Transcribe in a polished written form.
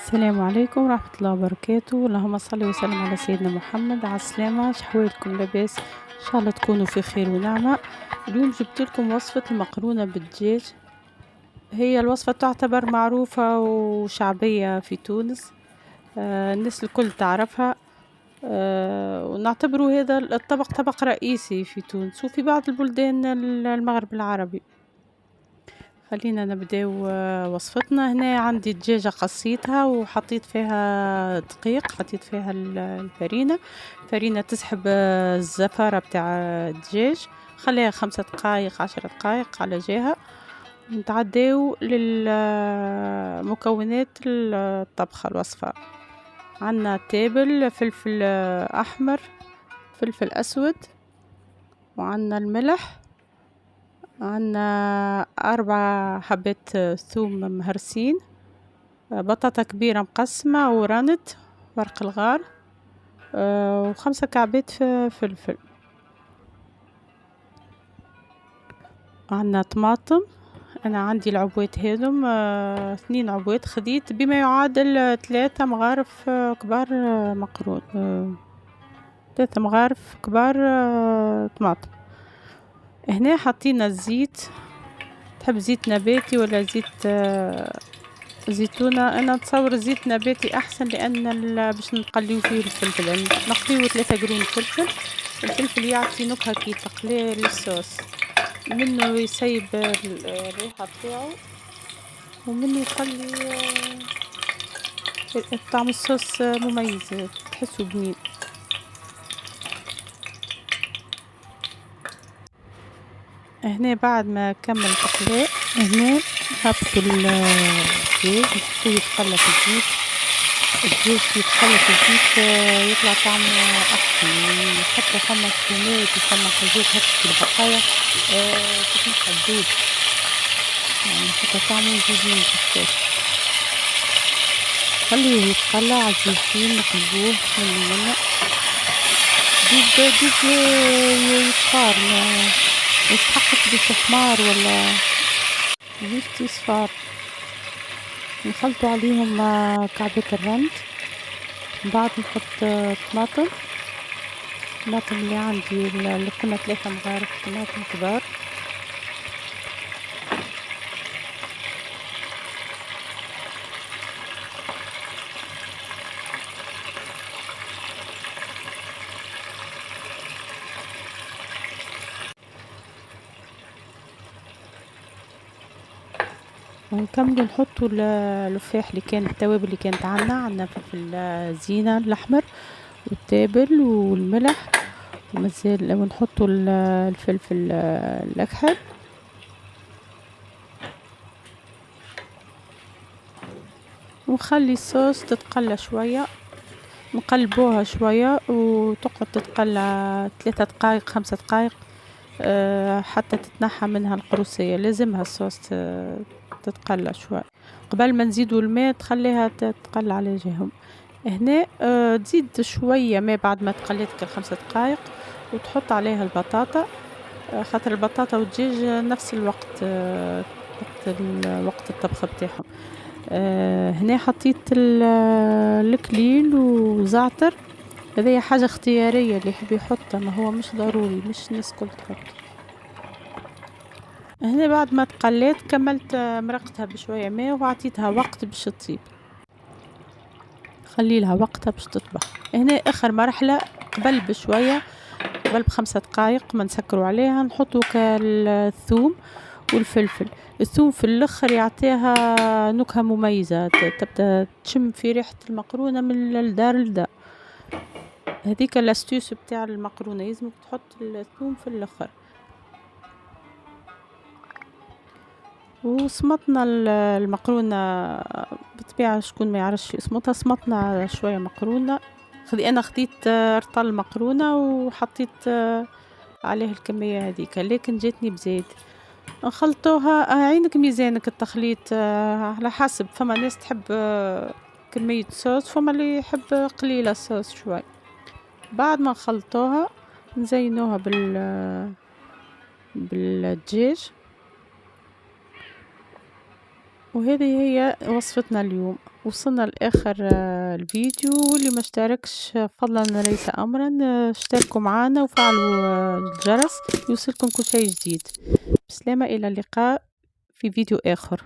السلام عليكم ورحمة الله وبركاته. اللهم صل وسلم على سيدنا محمد. على السلامة، شحوالكم؟ لاباس؟ ان شاء الله تكونوا في خير ونعمة. اليوم جبت لكم وصفة المقرونة بالدجاج. هي الوصفة تعتبر معروفة وشعبية في تونس. الناس الكل تعرفها. ونعتبره هذا الطبق طبق رئيسي في تونس وفي بعض البلدان المغرب العربي. خلينا نبداو وصفتنا. هنا عندي دجاجة قصيتها وحطيت فيها دقيق، حطيت فيها الفرينة تسحب الزفارة بتاع الدجاج. خليها 5 دقائق 10 دقائق على جهة. نتعداو للمكونات الطبخة الوصفة. عنا تابل، فلفل أحمر، فلفل أسود، وعنا الملح، عنا 4 حبات ثوم مهرسين، بطاطا كبيرة مقسمة ورند ورق الغار، و5 كعبات فلفل. عنا طماطم. أنا عندي العبوات هذم 2 عبوات، خديت بما يعادل 3 مغارف كبار مقرون، 3 مغارف كبار طماطم. هنا حطينا الزيت، تحب زيت نباتي ولا زيت زيتونة؟ انا نتصور الزيت نباتي احسن، لان باش نقليو فيه الفلفل، يعني نقليو 3 قرون فلفل. الفلفل يعطي نكهة كي تقليه للصوص، منه يسيب الريحة بتاعه، ومنه يخلي طعم الصوص مميز، تحسه بنين. هنا بعد ما كمل تقليه، هنا نحطو الدجاج نحطوه يتقلى في الزيت. الدجاج يتخلى في الزيت يطلع طعمه أحسن، حتى ثما تومات وثما حاجات هكا في البقايا تتنحى الزيت، يعني حتى طعمه يزيد في الصوص. خليه يتقلى عالزيتين، نقلبوه منه دوب يصفار، ما يستحقش باش حمار ولا جوست يصفار. نخلطوا عليهم كعبة الرند. بعد نحط طماطم اللي عندي، اللي كنا 3 مغارف طماطم كبار. ونكمل نحطوا اللفاح اللي كان، التوابل اللي كانت عندنا فلفل زينة الأحمر والتابل والملح، ومازال ونحطوا الفلفل الأكحل. ونخلي الصوص تتقلى شوية، نقلبوها شوية وتقعد تتقلى 3 دقائق 5 دقائق حتى تتنحى منها القروسية. لازمها الصوص تتقلى شوي قبل ما نزيدوا الماء، تخليها تتقلى على جههم. هنا تزيد شوية ما بعد ما تقليت 5 دقائق، وتحط عليها البطاطا، خاطر البطاطا والدجاج نفس الوقت، وقت الطبخ بتاعهم. هنا حطيت الكليل وزعتر، هذه حاجة اختيارية، اللي يحب يحط، ما هو مش ضروري، مش الناس كل تحط. هنا بعد ما تقليت كملت مرقتها بشوية ماء وعطيتها وقت باش تطيب، خلي لها وقتها باش تطبخ. هنا اخر مرحلة، قبل بشوية، قبل ب5 دقائق ما نسكروا عليها، نحطوا كالثوم والفلفل. الثوم في الاخر يعطيها نكهة مميزة، تبدأ تشم في ريحة المقرونة من الدار لدار. هذيك الاستيوس بتاع المقرونة، لازمك تحط الثوم في الاخر. وصمتنا المقرونة بالطبيعة، شكون ما يعرفش صمتها، صمتنا شوية مقرونة. انا خديت رطل مقرونة وحطيت عليه الكمية هذيك، لكن جاتني بزيت. نخلطوها عينك ميزانك التخليط، على حسب. فما ناس تحب كمية صوص، فما اللي يحب قليلة صوص شوي. بعد ما نخلطوها نزينوها بالدجاج، وهذه هي وصفتنا اليوم. وصلنا لآخر الفيديو، واللي ما اشتركش فضلا وليس أمرا اشتركوا معنا وفعلوا الجرس يوصلكم كل شيء جديد. بسلامة، إلى اللقاء في فيديو آخر.